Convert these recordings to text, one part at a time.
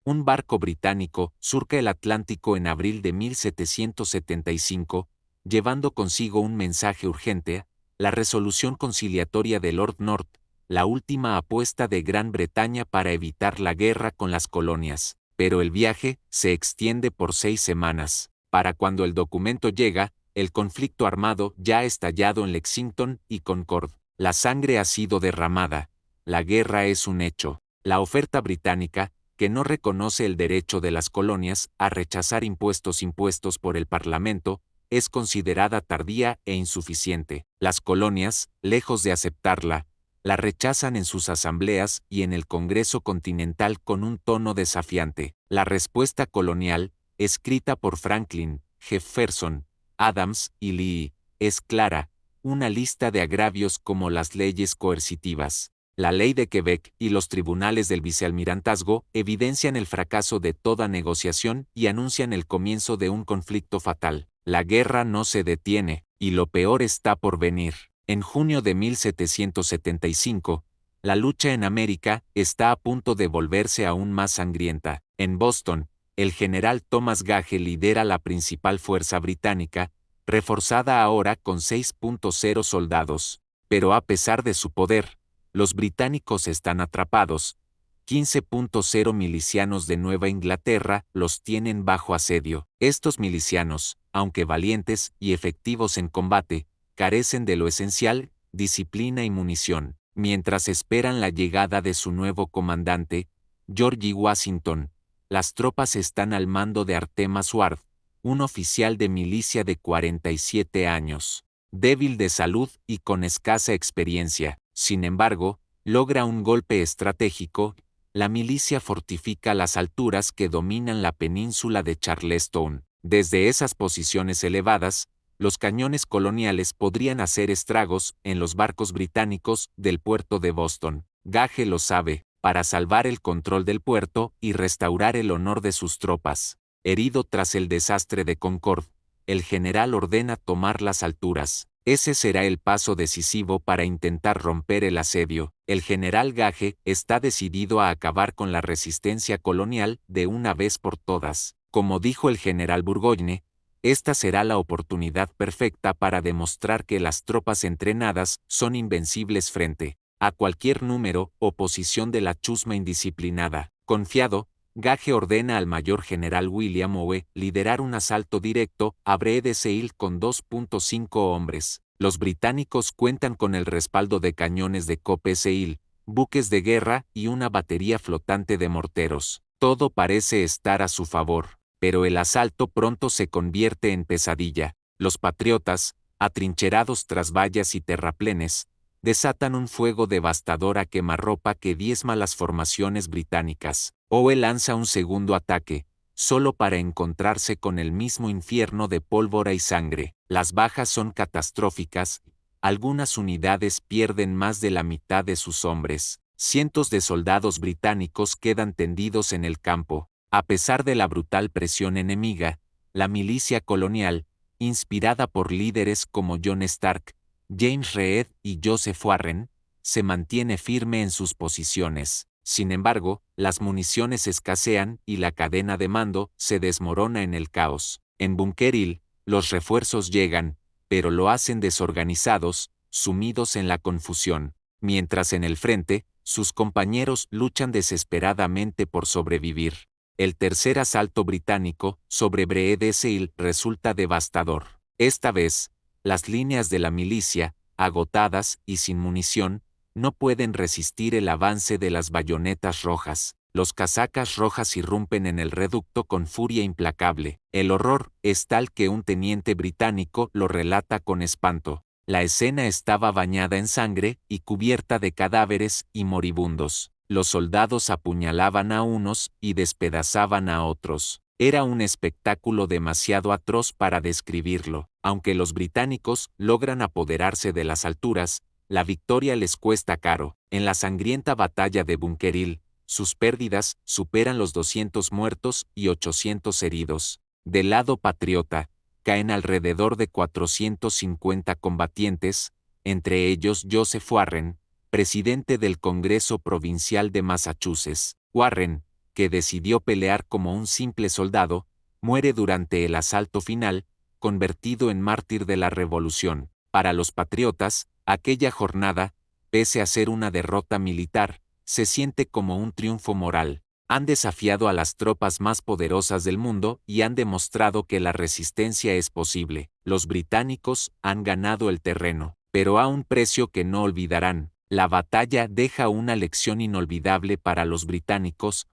Un barco británico surca el Atlántico en abril de 1775, llevando consigo un mensaje urgente, la resolución conciliatoria de Lord North, la última apuesta de Gran Bretaña para evitar la guerra con las colonias. Pero el viaje se extiende por 6 semanas. Para cuando el documento llega, el conflicto armado ya ha estallado en Lexington y Concord. La sangre ha sido derramada. La guerra es un hecho. La oferta británica, que no reconoce el derecho de las colonias a rechazar impuestos impuestos por el Parlamento, es considerada tardía e insuficiente. Las colonias, lejos de aceptarla, la rechazan en sus asambleas y en el Congreso Continental con un tono desafiante. La respuesta colonial, escrita por Franklin, Jefferson, Adams y Lee, es clara, una lista de agravios como las leyes coercitivas. La ley de Quebec y los tribunales del vicealmirantazgo evidencian el fracaso de toda negociación y anuncian el comienzo de un conflicto fatal. La guerra no se detiene, y lo peor está por venir. En junio de 1775, la lucha en América está a punto de volverse aún más sangrienta. En Boston, el general Thomas Gage lidera la principal fuerza británica, reforzada ahora con 6.0 soldados. Pero a pesar de su poder, los británicos están atrapados. 15.0 milicianos de Nueva Inglaterra los tienen bajo asedio. Estos milicianos, aunque valientes y efectivos en combate, carecen de lo esencial, disciplina y munición. Mientras esperan la llegada de su nuevo comandante, George Washington, las tropas están al mando de Artemas Ward, un oficial de milicia de 47 años, débil de salud y con escasa experiencia. Sin embargo, logra un golpe estratégico. La milicia fortifica las alturas que dominan la península de Charleston. Desde esas posiciones elevadas, los cañones coloniales podrían hacer estragos en los barcos británicos del puerto de Boston. Gage lo sabe, para salvar el control del puerto y restaurar el honor de sus tropas. Herido tras el desastre de Concord, el general ordena tomar las alturas. Ese será el paso decisivo para intentar romper el asedio. El general Gage está decidido a acabar con la resistencia colonial de una vez por todas. Como dijo el general Burgoyne, esta será la oportunidad perfecta para demostrar que las tropas entrenadas son invencibles frente a cualquier número o posición de la chusma indisciplinada. Confiado, Gage ordena al mayor general William Howe liderar un asalto directo a Brede-Seal con 2.5 hombres. Los británicos cuentan con el respaldo de cañones de Cope-Seal, buques de guerra y una batería flotante de morteros. Todo parece estar a su favor, pero el asalto pronto se convierte en pesadilla. Los patriotas, atrincherados tras vallas y terraplenes, desatan un fuego devastador a quemarropa que diezma las formaciones británicas. Howe lanza un segundo ataque, solo para encontrarse con el mismo infierno de pólvora y sangre. Las bajas son catastróficas, algunas unidades pierden más de la mitad de sus hombres. Cientos de soldados británicos quedan tendidos en el campo. A pesar de la brutal presión enemiga, la milicia colonial, inspirada por líderes como John Stark, James Reed y Joseph Warren, se mantiene firme en sus posiciones. Sin embargo, las municiones escasean y la cadena de mando se desmorona en el caos. En Bunker Hill, los refuerzos llegan, pero lo hacen desorganizados, sumidos en la confusión. Mientras en el frente, sus compañeros luchan desesperadamente por sobrevivir. El tercer asalto británico sobre Brede-Seal resulta devastador. Esta vez, las líneas de la milicia, agotadas y sin munición, no pueden resistir el avance de las bayonetas rojas. Los casacas rojas irrumpen en el reducto con furia implacable. El horror es tal que un teniente británico lo relata con espanto. La escena estaba bañada en sangre y cubierta de cadáveres y moribundos. Los soldados apuñalaban a unos y despedazaban a otros. Era un espectáculo demasiado atroz para describirlo. Aunque los británicos logran apoderarse de las alturas, la victoria les cuesta caro. En la sangrienta batalla de Bunker Hill, sus pérdidas superan los 200 muertos y 800 heridos. Del lado patriota, caen alrededor de 450 combatientes, entre ellos Joseph Warren, presidente del Congreso Provincial de Massachusetts. Warren, que decidió pelear como un simple soldado, muere durante el asalto final, convertido en mártir de la Revolución. Para los patriotas, aquella jornada, pese a ser una derrota militar, se siente como un triunfo moral. Han desafiado a las tropas más poderosas del mundo y han demostrado que la resistencia es posible. Los británicos han ganado el terreno, pero a un precio que no olvidarán. La batalla deja una lección inolvidable para los británicos.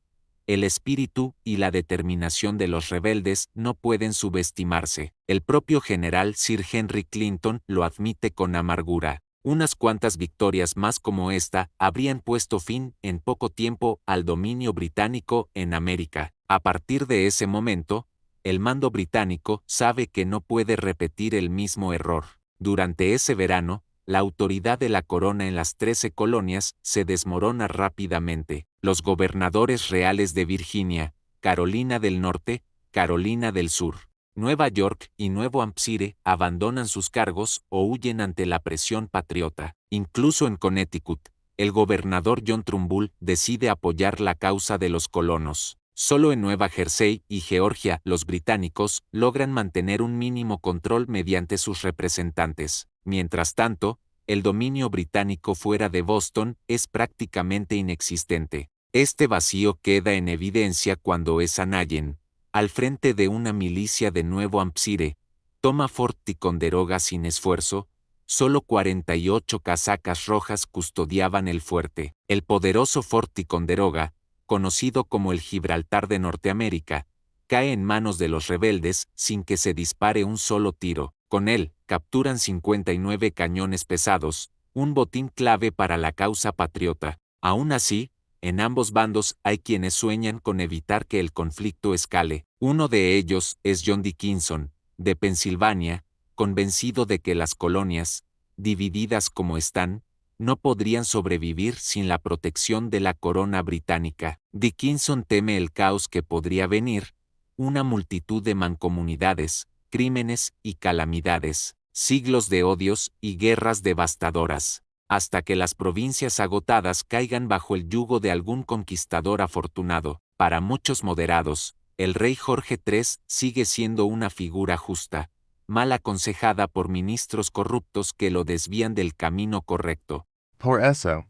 El espíritu y la determinación de los rebeldes no pueden subestimarse. El propio general Sir Henry Clinton lo admite con amargura. Unas cuantas victorias más como esta habrían puesto fin en poco tiempo al dominio británico en América. A partir de ese momento, el mando británico sabe que no puede repetir el mismo error. Durante ese verano, la autoridad de la corona en las 13 colonias se desmorona rápidamente. Los gobernadores reales de Virginia, Carolina del Norte, Carolina del Sur, Nueva York y Nuevo Hampshire abandonan sus cargos o huyen ante la presión patriota. Incluso en Connecticut, el gobernador John Trumbull decide apoyar la causa de los colonos. Solo en Nueva Jersey y Georgia los británicos logran mantener un mínimo control mediante sus representantes. Mientras tanto, el dominio británico fuera de Boston es prácticamente inexistente. Este vacío queda en evidencia cuando Esanayen, al frente de una milicia de Nuevo Hampshire, toma Fort Ticonderoga sin esfuerzo. Solo 48 casacas rojas custodiaban el fuerte. El poderoso Fort Ticonderoga, conocido como el Gibraltar de Norteamérica, cae en manos de los rebeldes sin que se dispare un solo tiro. Con él, capturan 59 cañones pesados, un botín clave para la causa patriota. Aún así, en ambos bandos hay quienes sueñan con evitar que el conflicto escale. Uno de ellos es John Dickinson, de Pensilvania, convencido de que las colonias, divididas como están, no podrían sobrevivir sin la protección de la corona británica. Dickinson teme el caos que podría venir, una multitud de mancomunidades, crímenes y calamidades, siglos de odios y guerras devastadoras, hasta que las provincias agotadas caigan bajo el yugo de algún conquistador afortunado. Para muchos moderados, el rey Jorge III sigue siendo una figura justa, mal aconsejada por ministros corruptos que lo desvían del camino correcto. Por eso,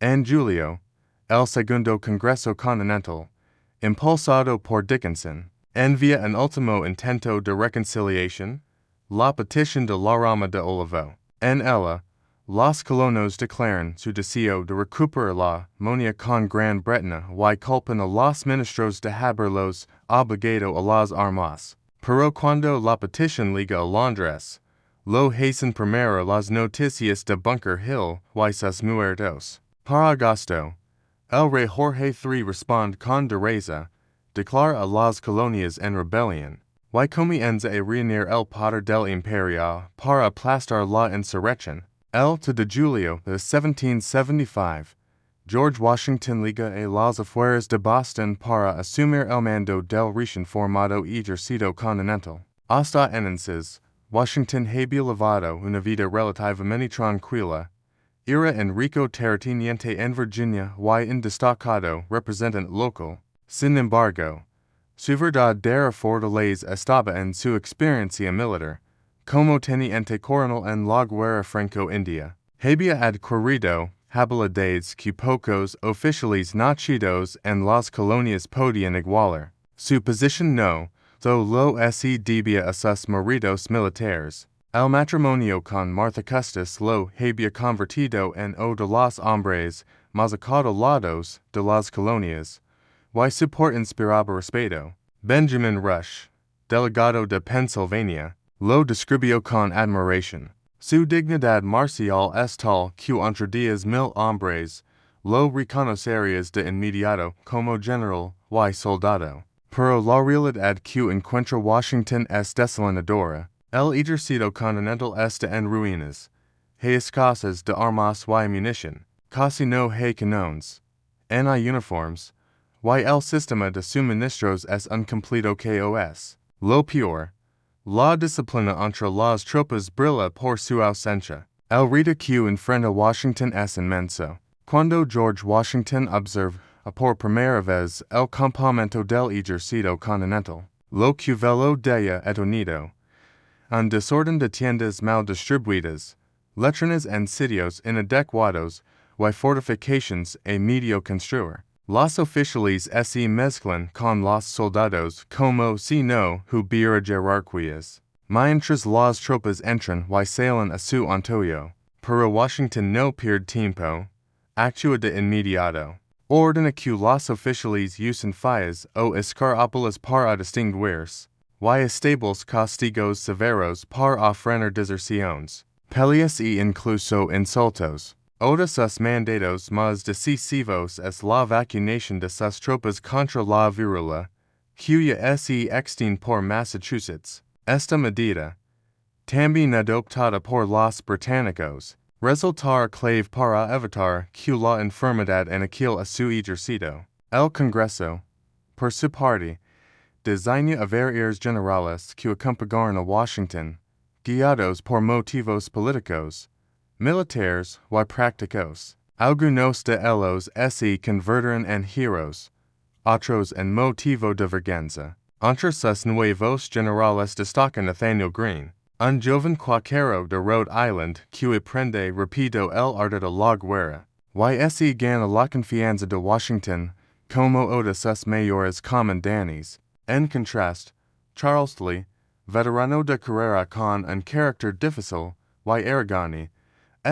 en julio, el segundo Congreso Continental, impulsado por Dickinson, envía un último intento de reconciliación, la petición de la Rama de Olivo. En ella, los colonos declaran su deseo de recuperar la moneda con Gran Bretaña y culpan a los ministros de haberlos obligado a las armas. Pero cuando la petición llega a Londres, lo hacen primero las noticias de Bunker Hill y sus muertos. Para agosto, el rey Jorge III responde con dureza, declara a las colonias en rebelión, y comienza a reunir el poder del imperio para aplastar la insurrección. El 2 de julio de 1775, George Washington liga a las afueras de Boston para asumir el mando del recién formado ejército continental. Hasta entonces, Washington había llevado una vida relativamente tranquila. Era en rico terrateniente en Virginia y un destacado representante local. Sin embargo, su verdadera fortaleza estaba en su experiencia militar, como teniente coronel en la guerra franco-india. Había adquirido habilidades que pocos oficiales nacidos en las colonias podían igualar. Su posición no lo se debía a sus méritos militares. El matrimonio con Martha Custis lo había convertido en uno de los hombres más acaudalados de las colonias, y su porte inspiraba respeto. Benjamin Rush, delegado de Pennsylvania, lo describió con admiración. Su dignidad marcial es tal que entre 10,000 hombres lo reconocerías de inmediato como general y soldado. Pero la realidad que encuentra Washington es desoladora. El ejército continental está en ruinas. Hay escasez de armas y munición. Casi no hay cañones. No hay uniformes. Y el sistema de suministros es incompleto KOS. Lo peor, la disciplina entre las tropas brilla por su ausencia. El reto que enfrenta Washington es inmenso. Cuando George Washington observa a por primera vez el campamento del ejército continental, lo que velo della et unido, un desorden de tiendas mal distribuidas, letrinas and sitios inadecuados, y fortifications e medio construir. Los oficiales se mezclan con los soldados como si no hubiera jerarquías. Mientras las tropas entran y salen a su antojo, pero Washington no pierde tiempo, actúa de inmediato. Ordena que los oficiales usen fallas o escarapelas para distinguirse, y estables castigos severos para ofrecer deserciones, peleas e incluso insultos. Otra sus mandatos más decisivos es la vacunación de sus tropas contra la viruela, cuya se extiende por Massachusetts. Esta medida, también adoptada por los británicos, resultará clave para evitar que la enfermedad aniquile a su ejército. El Congreso, por su parte, designa avenirs generales que acompañaron a Washington, guiados por motivos políticos, militares y prácticos. Algunos de ellos se convertirán en heroes, otros en motivo de vergüenza. Entre sus nuevos generales destaca Nathaniel Greene, un joven cuáquero de Rhode Island que aprende rápido el arte de la guerra, y se gana la confianza de Washington como uno de sus mayores comandantes. En contraste, Charles Lee, veterano de carrera con un carácter difícil y arrogante,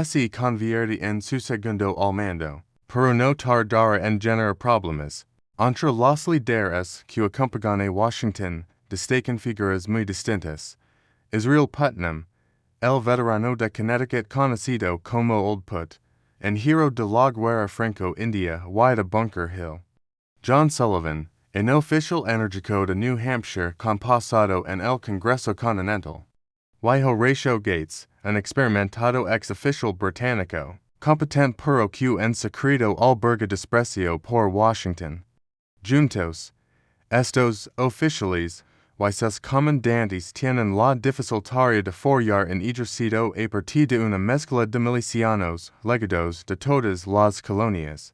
se convierte en su segundo al mando, pero no tardará en generar problemas. Entre los líderes que acompañan a Washington destacan figuras muy distintas. Israel Putnam, el veterano de Connecticut conocido como Old Put, en hero de la guerra franco-india y de Bunker Hill. John Sullivan, en oficial enérgico de New Hampshire con pasado en el Congreso Continental. Y Horatio Gates, un experimentado ex-oficial británico, competente pero que en secreto alberga desprecio por Washington. Juntos, estos oficiales y sus comandantes tienen la difícil tarea de formar un ejército a partir de una mezcla de milicianos legados de todas las colonias.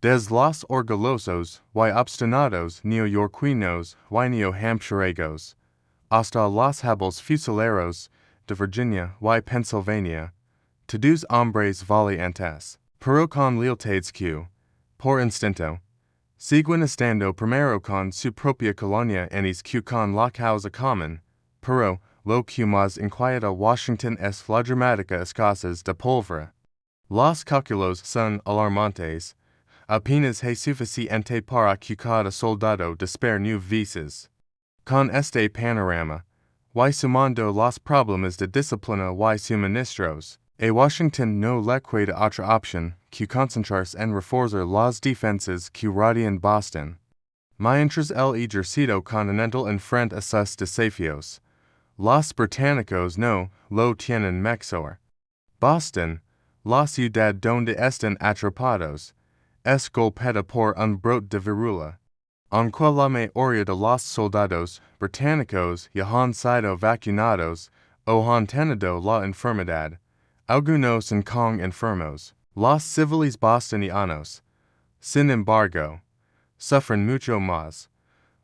Desde los orgullosos y obstinados neoyorquinos y neohampshireos, hasta los hábiles fusileros de Virginia y Pennsylvania, todos hombres valientes, pero con lealtades que, por instinto, siguen estando primero con su propia colonia antes que con la causa común, pero lo que más inquieta Washington es la dramática escasez de pólvora. Los cálculos son alarmantes, apenas es suficiente para que cada soldado dispare 9 veces. Con este panorama, y sumando los problemas de disciplina y suministros, a Washington no le queda otra opción que concentrarse en reforzar las defensas que rodean Boston. Mientras el ejército continental enfrenta a sus desafíos, los británicos no lo tienen mejor. Boston, la ciudad donde están atrapados, es golpeada por un brote de viruela, aunque la mayoría de los soldados británicos ya han sido vacunados o han tenido la enfermedad. Algunos son enfermos. Los civiles bostonianos, sin embargo, sufren mucho más.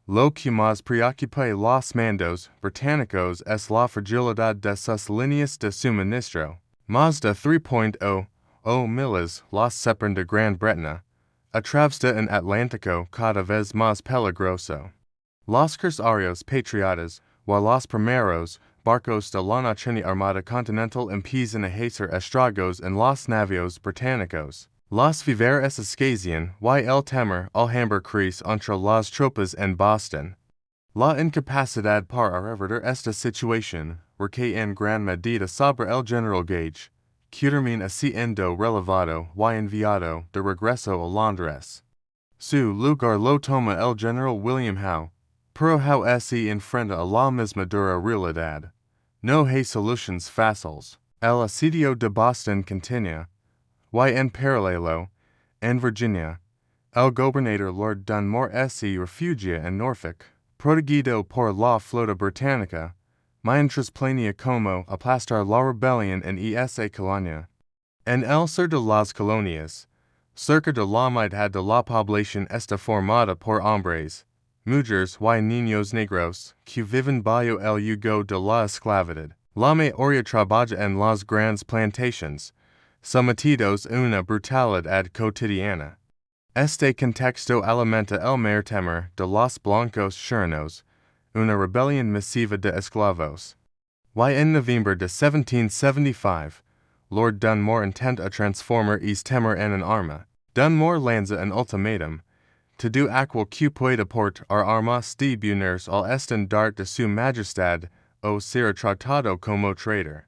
Lo que más preocupa a los mandos británicos es la fragilidad de sus líneas de suministro. Más de 3.0 miles los separan de Gran Bretaña, a través de un Atlántico cada vez más peligroso. Los corsarios patriotas y los primeros barcos de la nación armada continental empiezan a hacer estragos en los navíos británicos. Los víveres escasean y el temor al hambre crece entre las tropas en Boston. La incapacidad para revertir esta situación recae en gran medida sobre el general Gage, que termina siendo relevado y enviado de regreso a Londres. Su lugar lo toma el general William Howe, pero Howe se enfrenta a la misma dura realidad. No hay soluciones fáciles. El asedio de Boston continúa, y en paralelo, en Virginia, el gobernador Lord Dunmore se refugia en Norfolk, protegido por la flota británica, mientras planea cómo aplastar la rebelión en esa colonia. En el sur de las colonias, cerca de la mitad de la población está formada por hombres, mujeres y niños negros, que viven bajo el yugo de la esclavitud. La mayoría trabaja en las grandes plantations, sometidos a una brutalidad cotidiana. Este contexto alimenta el mayor temor de los blancos chilenos, una rebelión masiva de esclavos. Y en noviembre de 1775, Lord Dunmore intenta transformar este temor en un arma. Dunmore lanza un ultimátum, todo aquel que pueda portar armas de buners al estandarte de su majestad o será tratado como traitor.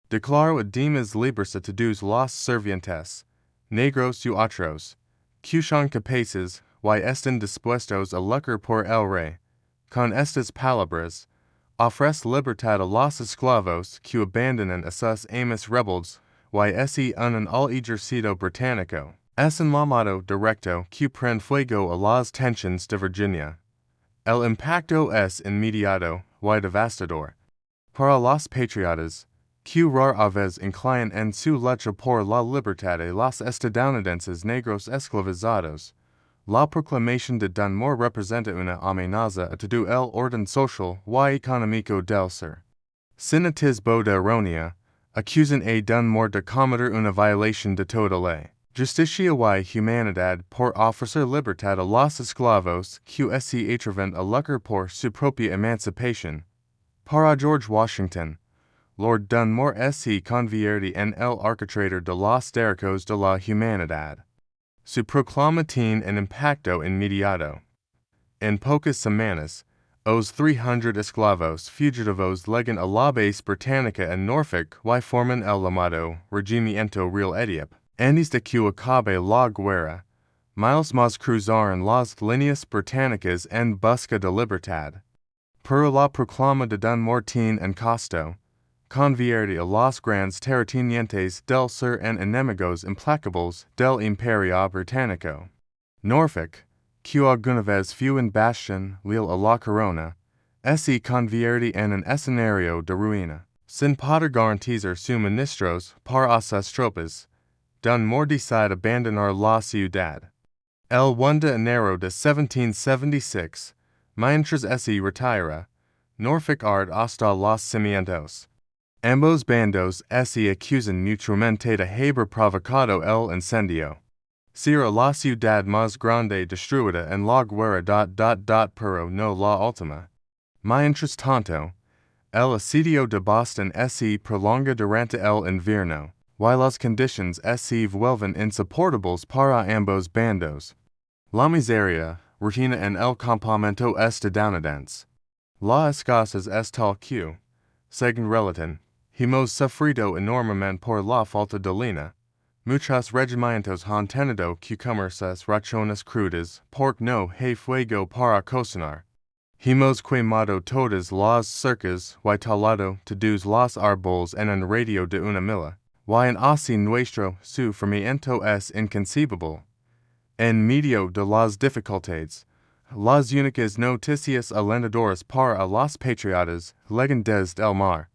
Declaró además libres a todos los sirvientes, negros y otros, que son capaces y están dispuestos a luchar por el rey. Con estas palabras, ofrece libertad a los esclavos que abandonan a sus amos rebeldes y ese un al ejército británico. Es un llamado directo que prende fuego a las tensiones de Virginia. El impacto es inmediato y devastador. Para los patriotas, que rara vez inclinan en su lucha por la libertad a los estadounidenses negros esclavizados, la proclamación de Dunmore representa una amenaza a todo el orden social y económico del ser. Sin atisbo de ironía, acusan a Dunmore de cometer una violación de toda ley. Justicia y humanidad por ofrecer libertad a los esclavos que se atreven a luchar por su propia emancipación. Para George Washington, Lord Dunmore se convierte en el architrator de los derechos de la humanidad. Su proclama tiene un impacto inmediato. En pocas semanas, os 300 esclavos fugitivos llegan a la base británica en Norfolk y forman el llamado Regimiento Real Etiop. Antes de que acabe la guerra, miles más cruzaron las líneas británicas en busca de libertad. Pero la proclama de Dunmore tiene un costo. Convierte a los grandes terratenientes del sur en enemigos implacables del Imperio Británico. Norfolk, que alguna vez fue un bastión leal a la corona, se convierte en un escenario de ruina. Sin poder garantizar suministros para sus tropas, Dunmore decide abandonar la ciudad. El 1 de enero de 1776, mientras se retira, Norfolk arde hasta los cimientos. Ambos bandos se acusan mutuamente de haber provocado el incendio. Será la ciudad más grande destruida en la guerra. Pero no la última. Mientras tanto, el asedio de Boston se prolonga durante el invierno, y las condiciones se vuelven insoportables para ambos bandos. La miseria reina en el campamento estadounidense. La escasez es tal que, según relatan, hemos sufrido enormemente por la falta de línea. Muchos regimientos han tenido que comer sus raciones crudas porque no hay fuego para cocinar. Hemos quemado todas las cercas y talado todos los árboles en un radio de una milla, y en así nuestro sufrimiento es inconcebible. En medio de las dificultades, las únicas noticias alentadoras para los patriotas llegan desde el mar.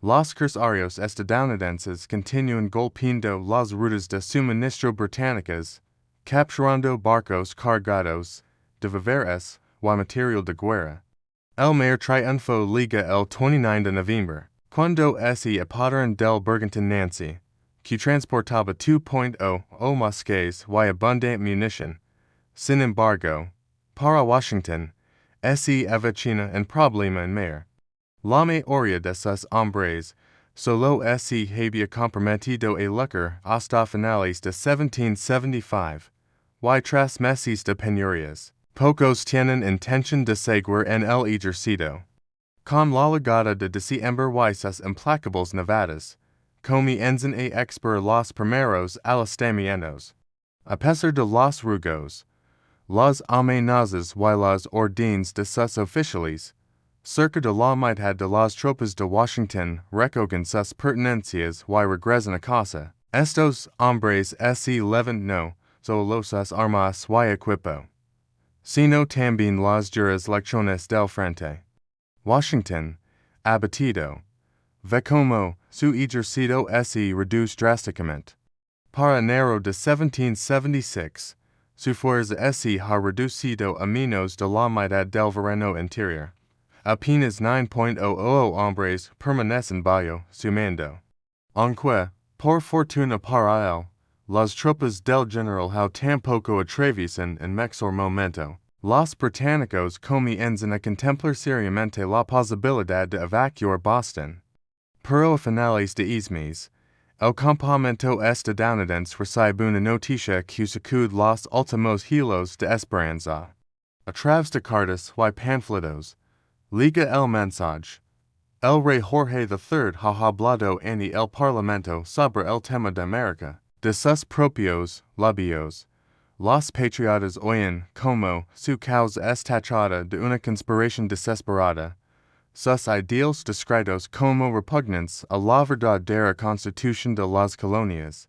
Los corsarios estadounidenses continúan golpeando las rutas de suministro británicas, capturando barcos cargados de víveres y material de guerra. El mayor triunfo llega el 29 de noviembre, cuando se apoderaron del Bergenton Nancy, que transportaba 2.0 o mosquetes y abundante munición. Sin embargo, para Washington, se avecina un problema en mar. La mayoría de sus hombres solo se había comprometido a luchar hasta finales de 1775, y tras meses de penurias, pocos tienen intención de seguir en el ejército. Con la llegada de diciembre y sus implacables nevadas, comienzan a expirar los primeros alistamientos. A pesar de los rugos, las amenazas y las órdenes de sus oficiales, cerca de la mitad de las tropas de Washington recogen sus pertenencias y regresan a casa. Estos hombres se llevan no solo sus armas y equipo, sino también las duras lecciones del frente. Washington, abatido, ve como su ejército se reduce drásticamente. para enero de 1776, su fuerza ha reducido a menos de la mitad del verano interior. Apenas 900 hombres permanecen bajo su mando. Aunque, por fortuna para él, las tropas del general tampoco atraviesan en mejor momento. Los británicos comienzan a contemplar seriamente la posibilidad de evacuar Boston. Pero a finales de mes, el campamento estadounidense recibe una noticia que sacude los últimos hilos de esperanza. A través de cartas y panfletos, liga el mensaje. El rey Jorge III ha hablado en el Parlamento sobre el tema de América, de sus propios labios. Los patriotas oyen como su causa es tachada de una conspiración desesperada, sus ideales descritos como repugnantes a la verdadera constitución de las colonias.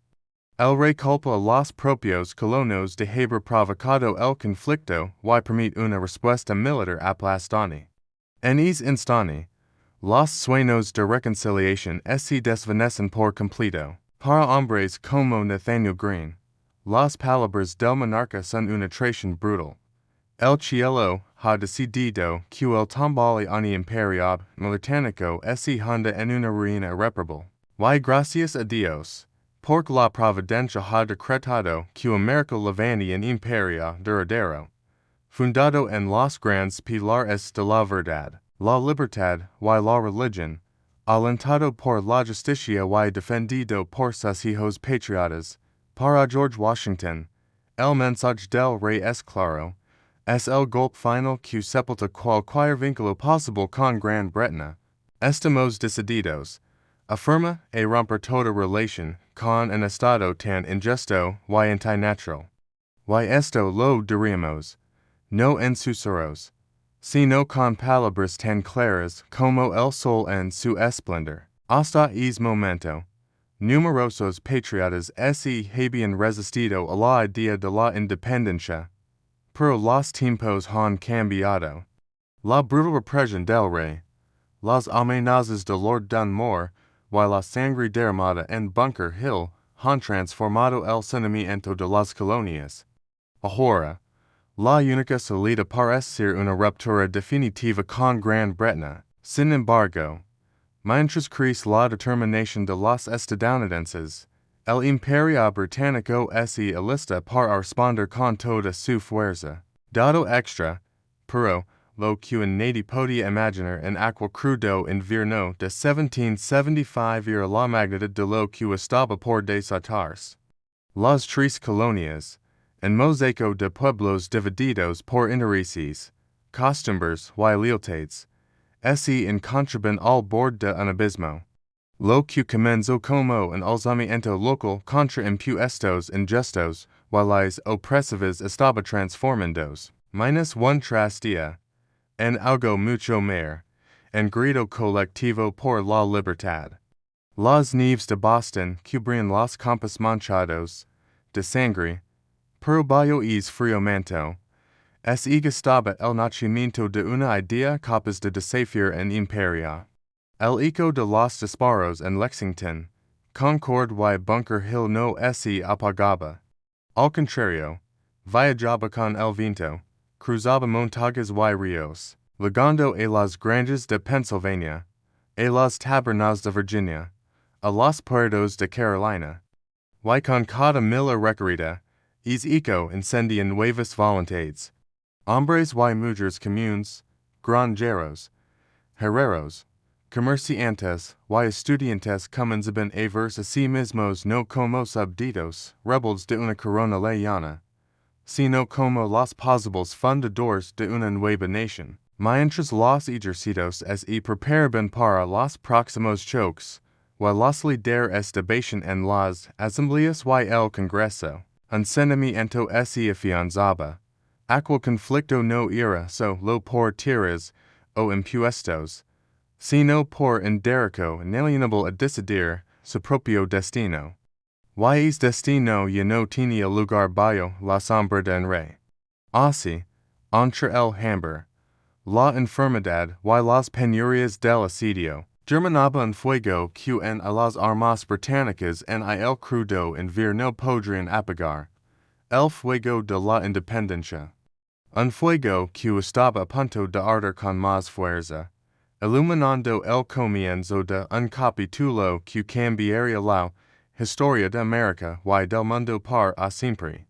El rey culpa a los propios colonos de haber provocado el conflicto y permite una respuesta militar aplastante. En ese instante, los sueños de reconciliación se desvanecen por completo. Para hombres como Nathaniel Greene, las palabras del monarca son una traición brutal. El cielo ha decidido que el tombole ani imperio británico se hunda en una ruina irreparable. Y gracias a Dios, porque la providencia ha decretado que América levante un imperio duradero, fundado en los grandes pilares de la verdad, la libertad y la religión, alentado por la justicia y defendido por sus hijos patriotas. Para George Washington, el mensaje del rey es claro, es el golpe final que sepulta cualquier vínculo posible con Gran Bretaña. Estamos decididos, afirma, a romper toda relación con un estado tan injusto y antinatural. Y esto lo diríamos, no en susurros, sino con palabras tan claras como el sol en su esplendor. Hasta ese momento, numerosos patriotas se habían resistido a la idea de la independencia, pero los tiempos han cambiado. La brutal represión del rey, las amenazas de Lord Dunmore y la sangre derramada en Bunker Hill han transformado el sentimiento de las colonias. Ahora, la única salida parece ser una ruptura definitiva con Gran Bretaña. Sin embargo, mientras crece la determinación de los estadounidenses, el imperio británico se alista para responder con toda su fuerza. Dado extra, pero, lo que nadie podía imaginar en aquel crudo invierno de 1775 era la magnitud de lo que estaba por desatarse. Las Trece Colonias, un mosaico de pueblos divididos por intereses, costumbres y lealtades, se encontraban al borde de un abismo. Lo que comenzó como un alzamiento local contra impuestos injustos y las opresivas estaba transformándose, menos un tras día, en algo mucho mayor, en grito colectivo por la libertad. Las nieves de Boston cubrían los campos manchados de sangre, pero bajo ese frío manto, estaba el nacimiento de una idea capaz de desafiar un imperio. El eco de los disparos en Lexington, Concord y Bunker Hill no se apagaba. Al contrario, viajaba con el viento, cruzaba montañas y ríos, llegando a las granjas de Pennsylvania, a las tabernas de Virginia, a los puertos de Carolina. Y con cada milla recorrida, es eco incendian nuevas voluntades. Hombres y mujeres comunes, granjeros, herreros, comerciantes y estudiantes comenzaban a verse a sí mismos no como súbditos, rebeldes de una corona lejana, sino como los posibles fundadores de una nueva nación. Mientras los ejercicios se preparaban para los próximos choques, y los líderes debatían en las asambleas y el Congreso, un sentimiento se afianzaba. Aquel conflicto no era solo por tierras o impuestos, sino por un derecho inalienable a decidir su propio destino. Y ese destino ya no tenía lugar bajo la sombra de un rey. Así, entre el hambre, la enfermedad y las penurias del asedio, Germanaba en fuego que en a las armas británicas en el crudo en vir no podrían apagar. El fuego de la independencia. Un fuego que estaba a punto de arder con más fuerza, iluminando el comienzo de un capítulo que cambiaría la historia de América y del mundo para siempre.